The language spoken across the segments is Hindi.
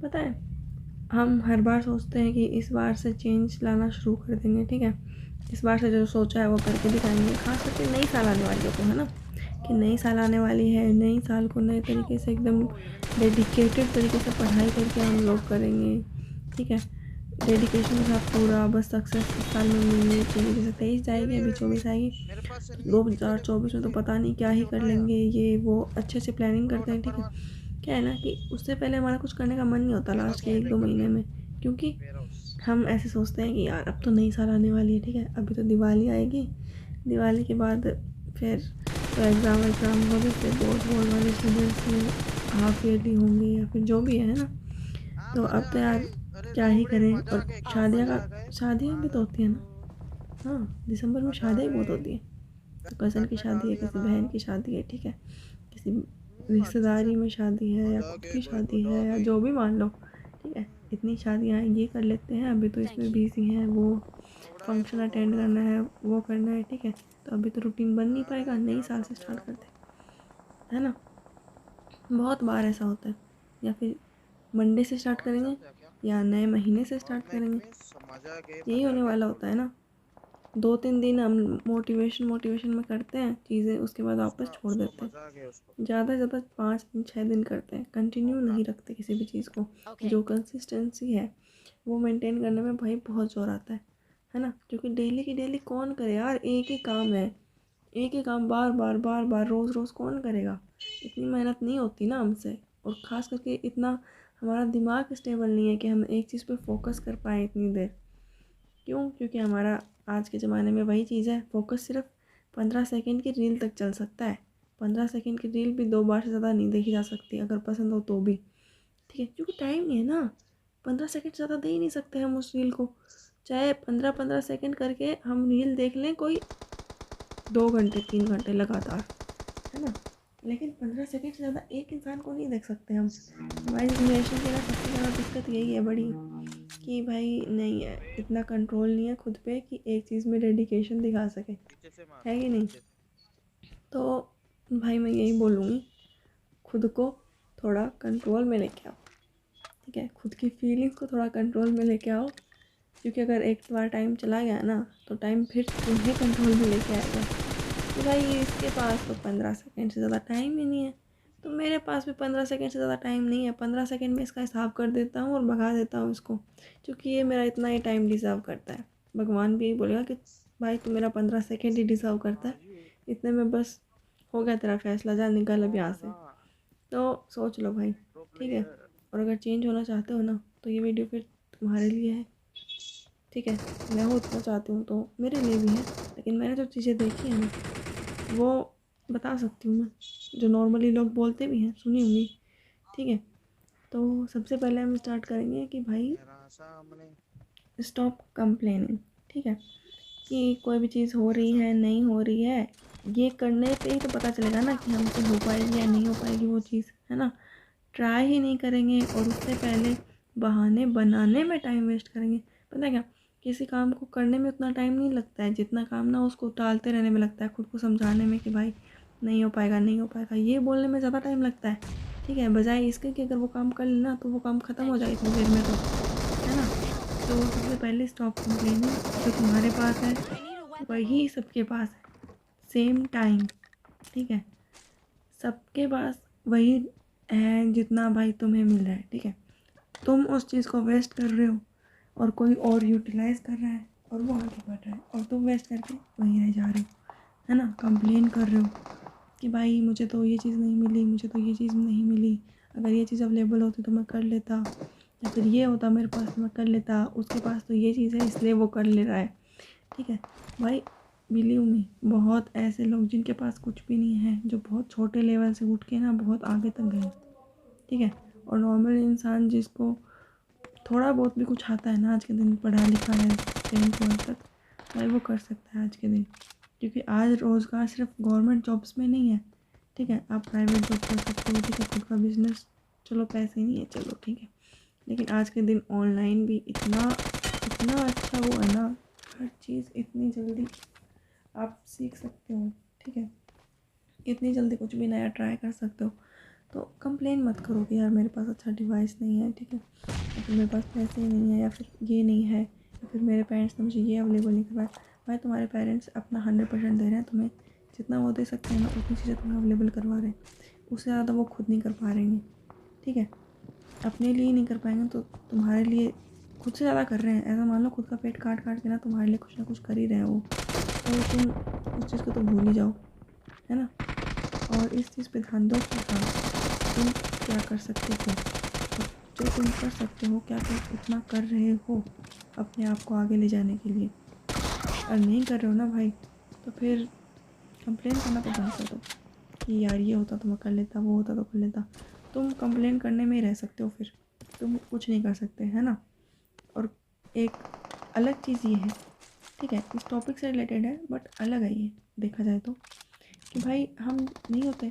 पता है, हम हर बार सोचते हैं कि इस बार से चेंज लाना शुरू कर देंगे, ठीक है, इस बार से जो सोचा है वो करके दिखाएंगे। खास करके नई साल आने वाली है तो, है ना, कि नई साल आने वाली है, नई साल को नए तरीके से एकदम डेडिकेटेड तरीके से पढ़ाई करके हम लोग करेंगे, ठीक है, डेडिकेशन के साथ पूरा, बस सक्सेस इस साल में मिलनी चाहिए। जैसे 23 जाएगी, अभी 24 आएगी, 2024 में तो पता नहीं क्या ही कर लेंगे, ये वो अच्छे से प्लानिंग करते हैं, ठीक है। क्या है ना कि उससे पहले हमारा कुछ करने का मन नहीं होता लास्ट के 1-2 महीने में, क्योंकि हम ऐसे सोचते हैं कि यार अब तो नई साल आने वाली है, ठीक है, अभी तो दिवाली आएगी, दिवाली के बाद फिर तो एग्ज़ाम होगी, फिर बोर्ड वाले स्टूडेंट्स हाफ ईयरली होंगे या फिर जो भी है ना। तो अब तो यार क्या ही करें। और शादियाँ भी तो होती है ना। हाँ, दिसंबर में शादियाँ ही बहुत होती है। तो कज़न की शादी है, किसी बहन की शादी है, ठीक है, किसी रिश्तेदारी में शादी है, या खुद की शादी है, या जो भी मान लो, ठीक है, इतनी शादियाँ हैं, ये कर लेते हैं, अभी तो इसमें बिजी हैं, वो फंक्शन अटेंड करना है, वो करना है, ठीक है, तो अभी तो रूटीन बन नहीं पाएगा, नई साल से स्टार्ट करते हैं, है ना। बहुत बार ऐसा होता है, या फिर मंडे से स्टार्ट करेंगे या नए महीने से स्टार्ट करेंगे, यही होने वाला होता है ना। 2-3 दिन हम मोटिवेशन में करते हैं चीज़ें, उसके बाद वापस छोड़ देते हैं। ज़्यादा से ज़्यादा 5-6 दिन करते हैं, कंटिन्यू नहीं रखते किसी भी चीज़ को। जो कंसिस्टेंसी है वो मेंटेन करने में भाई बहुत ज़ोर आता है ना, क्योंकि डेली की डेली कौन करे यार, एक ही काम है, एक ही काम बार बार रोज़ रोज़ कौन करेगा। इतनी मेहनत नहीं होती ना हमसे, और ख़ास करके इतना हमारा दिमाग स्टेबल नहीं है कि हम एक चीज़ पे फोकस कर पाएँ इतनी देर। क्यों? क्योंकि हमारा आज के ज़माने में वही चीज़ है, फोकस सिर्फ 15 सेकंड की रील तक चल सकता है। 15 सेकंड की रील भी 2 बार से ज़्यादा नहीं देखी जा सकती, अगर पसंद हो तो भी, ठीक है, क्योंकि टाइम नहीं है ना। 15 सेकंड ज़्यादा दे ही नहीं सकते हम उस रील को। चाहे 15-15 सेकंड करके हम रील देख लें कोई 2 घंटे 3 घंटे लगातार, है ना, लेकिन 15 सेकंड से ज़्यादा एक इंसान को नहीं देख सकते हम। हमारी जनरेशन की ना सबसे ज़्यादा दिक्कत यही है बड़ी, कि भाई नहीं है, इतना कंट्रोल नहीं है खुद पे कि एक चीज़ में डेडिकेशन दिखा सके, है कि नहीं। तो भाई मैं यही बोलूँगी, खुद को थोड़ा कंट्रोल में लेके आओ, ठीक है, खुद की फीलिंग्स को थोड़ा कंट्रोल में लेके आओ, क्योंकि अगर एक बार टाइम चला गया ना, तो टाइम फिर तुम्हें कंट्रोल में लेके आएगा। तो भाई इसके पास तो 15 सेकंड से ज़्यादा टाइम ही नहीं है, तो मेरे पास भी 15 सेकंड से ज़्यादा टाइम नहीं है। 15 सेकंड में इसका हिसाब कर देता हूँ और भगा देता हूँ इसको, क्योंकि ये मेरा इतना ही टाइम डिज़र्व करता है। भगवान भी यही बोलेगा कि भाई तू मेरा 15 सेकंड ही डिज़र्व करता है, इतने में बस हो गया तेरा फैसला, जा निकल अब यहाँ से। तो सोच लो भाई, ठीक है, और अगर चेंज होना चाहते हो ना, तो ये वीडियो फिर तुम्हारे लिए है, ठीक है। मैं हो उतना चाहती हूँ तो मेरे लिए भी है, लेकिन मैंने जो चीज़ें देखी हैं ना, वो बता सकती हूँ मैं, जो नॉर्मली लोग बोलते भी हैं, सुनी होंगी, ठीक है। तो सबसे पहले हम स्टार्ट करेंगे कि भाई स्टॉप कंप्लेनिंग, ठीक है, कि कोई भी चीज़ हो रही है नहीं हो रही है, ये करने पे ही तो पता चलेगा ना कि हमसे हो पाएगी या नहीं हो पाएगी वो चीज़, है ना। ट्राई ही नहीं करेंगे और उससे पहले बहाने बनाने में टाइम वेस्ट करेंगे। पता है क्या, किसी काम को करने में उतना टाइम नहीं लगता है जितना काम ना उसको टालते रहने में लगता है, खुद को समझाने में कि भाई नहीं हो पाएगा नहीं हो पाएगा, ये बोलने में ज़्यादा टाइम लगता है, ठीक है, बजाय इसके कि अगर वो काम कर लेना तो वो काम ख़त्म हो जाए इतनी देर में, तो है ना। तो सबसे पहले स्टॉप कंप्लेनिंग, जो तुम्हारे पास है वही सबके पास है, सेम टाइम, ठीक है, सबके पास वही है जितना भाई तुम्हें मिल रहा है, ठीक है। तुम उस चीज़ को वेस्ट कर रहे हो और कोई और यूटिलाइज कर रहा है और वो आगे बढ़ रहा है, और तुम वेस्ट करके वहीं रह जा रहे हो, है ना। कंप्लेन कर रहे हो कि भाई मुझे तो ये चीज़ नहीं मिली, मुझे तो ये चीज़ नहीं मिली, अगर ये चीज़ अवेलेबल होती तो मैं कर लेता, या फिर ये होता मेरे पास तो मैं कर लेता, उसके पास तो ये चीज़ है इसलिए वो कर ले रहा है, ठीक है। भाई बिलीव मी, बहुत ऐसे लोग जिनके पास कुछ भी नहीं है, जो बहुत छोटे लेवल से उठ के ना बहुत आगे तक गए, ठीक है। और नॉर्मल इंसान जिसको थोड़ा बहुत भी कुछ आता है ना आज के दिन, पढ़ा लिखा है 10th-12th तक, भाई वो कर सकता है आज के दिन, क्योंकि आज रोज़गार सिर्फ गवर्नमेंट जॉब्स में नहीं है, ठीक है, आप प्राइवेट जॉब कर सकते हो, ठीक है, खुद का बिजनेस, चलो पैसे नहीं है चलो ठीक है, लेकिन आज के दिन ऑनलाइन भी इतना इतना अच्छा वो है ना, हर चीज़ इतनी जल्दी आप सीख सकते हो, ठीक है, इतनी जल्दी कुछ भी नया ट्राई कर सकते हो। तो कंप्लेन मत करो कि यार मेरे पास अच्छा डिवाइस नहीं है, ठीक है, या फिर मेरे पास पैसे ही नहीं है, या फिर ये नहीं है, या फिर मेरे पेरेंट्स ने मुझे ये अवेलेबल नहीं करवाया। भाई तुम्हारे पेरेंट्स अपना 100% दे रहे हैं तुम्हें, जितना वो दे सकते हैं ना उतनी चीज़ें तुम्हें अवेलेबल करवा रहे हैं, उससे ज़्यादा वो खुद नहीं कर पा रहे हैं, ठीक है। अपने लिए नहीं कर पाएंगे तो तुम्हारे लिए खुद से ज़्यादा कर रहे हैं। ऐसा मान लो खुद का पेट काट काट के ना तुम्हारे लिए कुछ ना कुछ कर ही रहे हैं वो, तो तुम उस चीज़ को तो भूल ही जाओ, है ना। और इस चीज़ पे ध्यान दो कि हाँ तुम क्या कर सकते हो, और जो तुम कर सकते हो क्या तुम उतना कर रहे हो अपने आप को आगे ले जाने के लिए। और नहीं कर रहे हो ना भाई, तो फिर कंप्लेन करना तो बंद कर दो कि यार ये होता तो मैं कर लेता, वो होता तो कर लेता। तुम कंप्लेन करने में ही रह सकते हो, फिर तुम कुछ नहीं कर सकते, है ना। और एक अलग चीज़ ये है, ठीक है, इस टॉपिक से रिलेटेड है बट अलग है ये देखा जाए तो, कि भाई हम नहीं होते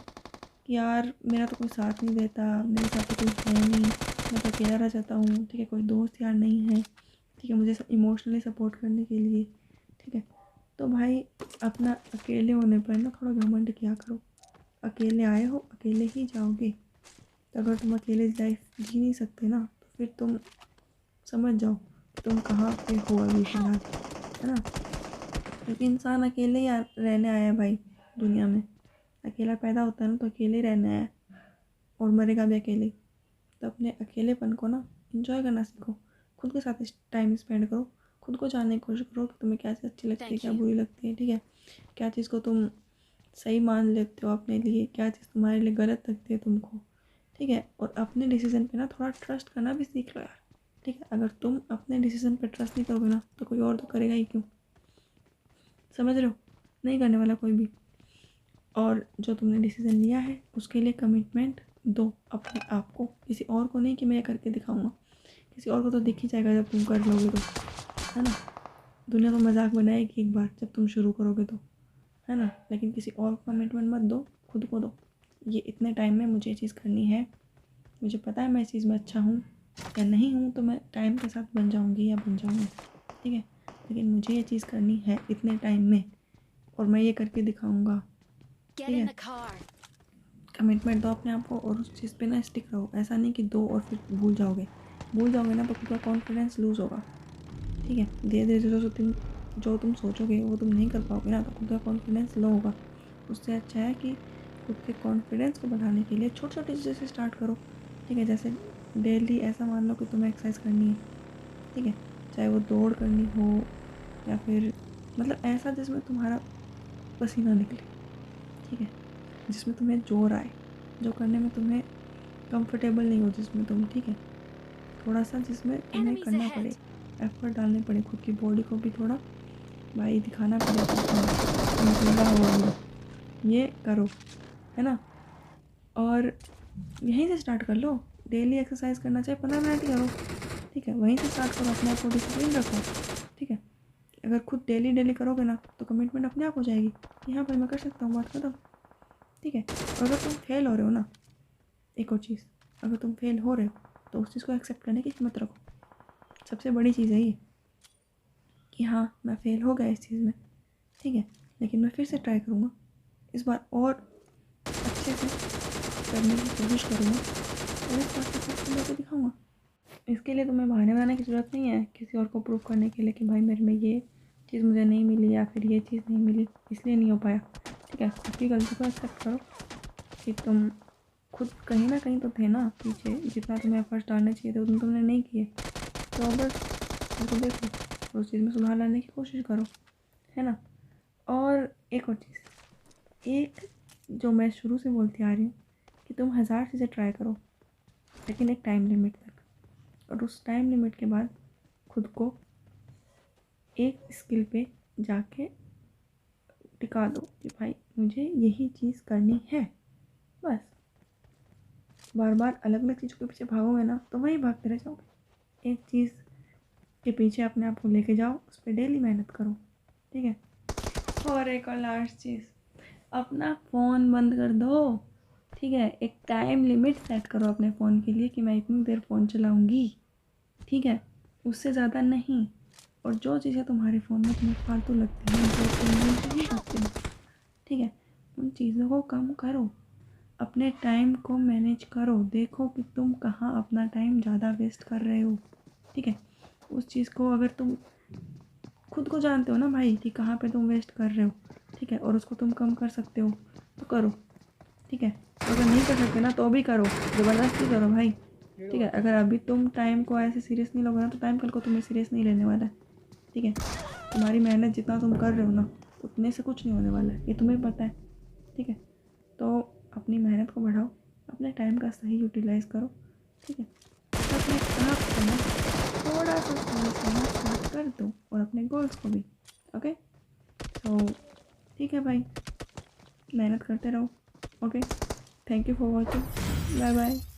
कि यार मेरा तो कोई साथ नहीं देता, मेरे साथ तो कोई है नहीं, मैं तो अकेला रह जाता हूँ, ठीक है, कोई दोस्त यार नहीं है, ठीक है, मुझे इमोशनली सपोर्ट करने के लिए, ठीक है। तो भाई अपना अकेले होने पर ना थोड़ा घमंड किया करो। अकेले आए हो अकेले ही जाओगे, तो अगर तुम अकेले लाइफ जी नहीं सकते ना तो फिर तुम समझ जाओ तुम कहाँ पे हो अभी फिलहाल, है ना। क्योंकि इंसान अकेले ही रहने आया है भाई दुनिया में। अकेला पैदा होता है ना तो अकेले ही रहने आया है और मरेगा भी अकेले ही। तो अपने अकेलेपन को ना इंजॉय करना सीखो, खुद के साथ टाइम स्पेंड करो, खुद को जानने की कोशिश करो कि तुम्हें क्या चीज़ अच्छी लगती है, क्या बुरी लगती है, ठीक है, क्या चीज़ को तुम सही मान लेते हो अपने लिए, क्या चीज़ तुम्हारे लिए गलत लगती है तुमको, ठीक है। और अपने डिसीज़न पे ना थोड़ा ट्रस्ट करना भी सीख लो यार, ठीक है। अगर तुम अपने डिसीज़न पे ट्रस्ट नहीं करोगे ना तो कोई और तो करेगा ही क्यों, समझ रहे हो, नहीं करने वाला कोई भी। और जो तुमने डिसीज़न लिया है उसके लिए कमिटमेंट दो अपने आप को, किसी और को नहीं कि मैं ये करके दिखाऊंगा, किसी और को तो दिख ही जाएगा जब तुम कर लोगे तो, है ना। दुनिया तो मजाक बनाएगी एक बार जब तुम शुरू करोगे तो, है ना। लेकिन किसी और को कमिटमेंट मत दो, खुद को दो। ये इतने टाइम में मुझे ये चीज़ करनी है, मुझे पता है मैं इस चीज़ में अच्छा हूँ या नहीं हूँ, तो मैं टाइम के साथ बन जाऊँगी या बन जाऊँगी, ठीक है, लेकिन मुझे ये चीज़ करनी है इतने टाइम में और मैं ये करके दिखाऊँगा, ठीक है। कमिटमेंट दो अपने आप को और उस चीज़ पे ना स्टिक रहो। ऐसा नहीं कि दो और फिर भूल जाओगे ना तो खुद का कॉन्फिडेंस लूज़ होगा, ठीक है। धीरे धीरे जो तुम सोचोगे वो तुम नहीं कर पाओगे ना तो खुद का कॉन्फिडेंस लो होगा। उससे अच्छा है कि खुद के कॉन्फिडेंस को बढ़ाने के लिए छोटी छोटी चीज़ों से स्टार्ट करो, ठीक है। जैसे डेली ऐसा मान लो कि तुम्हें एक्सरसाइज करनी है, ठीक है, चाहे वो दौड़ करनी हो या फिर मतलब ऐसा जिसमें तुम्हारा पसीना निकले, ठीक है, जिसमें तुम्हें जोर आए, जो करने में तुम्हें कंफर्टेबल नहीं हो जिसमें तुम, ठीक है, थोड़ा सा जिसमें तुम्हें करना पड़े, एफर्ट डालने पड़े, खुद की बॉडी को भी थोड़ा भाई दिखाना पड़े हो, ये करो, है ना। और यहीं से स्टार्ट कर लो, डेली एक्सरसाइज करना चाहे 15 मिनट ही करो, ठीक है, वहीं से स्टार्ट करो, अपने आप को डिसिप्लिन रखो, ठीक है। अगर खुद डेली डेली करोगे ना तो कमिटमेंट अपने आप हो जाएगी कि हाँ भाई मैं कर सकता हूँ, बात खत्म, ठीक है। और अगर तुम फेल हो रहे हो ना, एक और चीज़, अगर तुम फेल हो रहे हो तो उस चीज़ को एक्सेप्ट करने की हिम्मत रखो। सबसे बड़ी चीज़ है ये कि हाँ मैं फेल हो गया इस चीज़ में, ठीक है, लेकिन मैं फिर से ट्राई करूँगा, इस बार और अच्छे से करने की कोशिश करूँगा और इस बार सक्सेसफुल होकर दिखाऊँगा। इसके लिए तुम्हें बहाने बनाने की ज़रूरत नहीं है किसी और को प्रूव करने के लिए कि भाई मेरे में ये चीज़ मुझे नहीं मिली या फिर ये चीज़ नहीं मिली इसलिए नहीं हो पाया, ठीक है। अपनी गलती को एक्सेप्ट करो कि तुम खुद कहीं ना कहीं तो थे ना पीछे, जितना तुम्हें एफर्ट्स डालने चाहिए थे उतना तुमने नहीं किए, तो बस उसको देखो और उस चीज़ में सुधार लाने की कोशिश करो, है ना। और एक और चीज़, एक जो मैं शुरू से बोलती आ रही हूँ कि तुम 1000 चीज़ें ट्राई करो लेकिन एक टाइम लिमिट तक, और उस टाइम लिमिट के बाद खुद को एक स्किल पे जाके टिका दो कि भाई मुझे यही चीज़ करनी है, बस। बार बार अलग अलग चीज़ों के पीछे भागोगे ना तो वहीं भागते रह जाओगे। एक चीज़ के पीछे अपने आप को लेके जाओ, उस पर डेली मेहनत करो, ठीक है। और एक और लास्ट चीज़, अपना फ़ोन बंद कर दो, ठीक है। एक टाइम लिमिट सेट करो अपने फ़ोन के लिए कि मैं इतनी देर फ़ोन चलाऊँगी, ठीक है, उससे ज़्यादा नहीं। और जो चीज़ें तुम्हारे फ़ोन में तुम्हें फालतू लगती हैं, जो तुम नहीं करते हो, ठीक है, उन चीज़ों को कम करो। अपने टाइम को मैनेज करो, देखो कि तुम कहाँ अपना टाइम ज़्यादा वेस्ट कर रहे हो, ठीक है। उस चीज़ को अगर तुम खुद को जानते हो ना भाई कि कहाँ पे तुम वेस्ट कर रहे हो, ठीक है, और उसको तुम कम कर सकते हो तो करो, ठीक है। अगर नहीं कर सकते ना तो भी करो, ज़बरदस्ती करो भाई, ठीक है। अगर अभी तुम टाइम को ऐसे सीरियस नहीं लोगे ना तो टाइम कल को तुम्हें सीरियस नहीं लेने वाला है, ठीक है। तुम्हारी मेहनत जितना तुम कर रहे हो ना उतने से कुछ नहीं होने वाला है, ये तुम्हें पता है, ठीक है। तो अपनी मेहनत को बढ़ाओ, अपने टाइम का सही यूटिलाइज़ करो, ठीक है। तो अपने आप को ना थोड़ा सा सीरियस लेना स्टार्ट कर दो और अपने गोल्स को भी, ओके। तो ठीक है भाई, मेहनत करते रहो, okay. Thank you for watching, bye bye.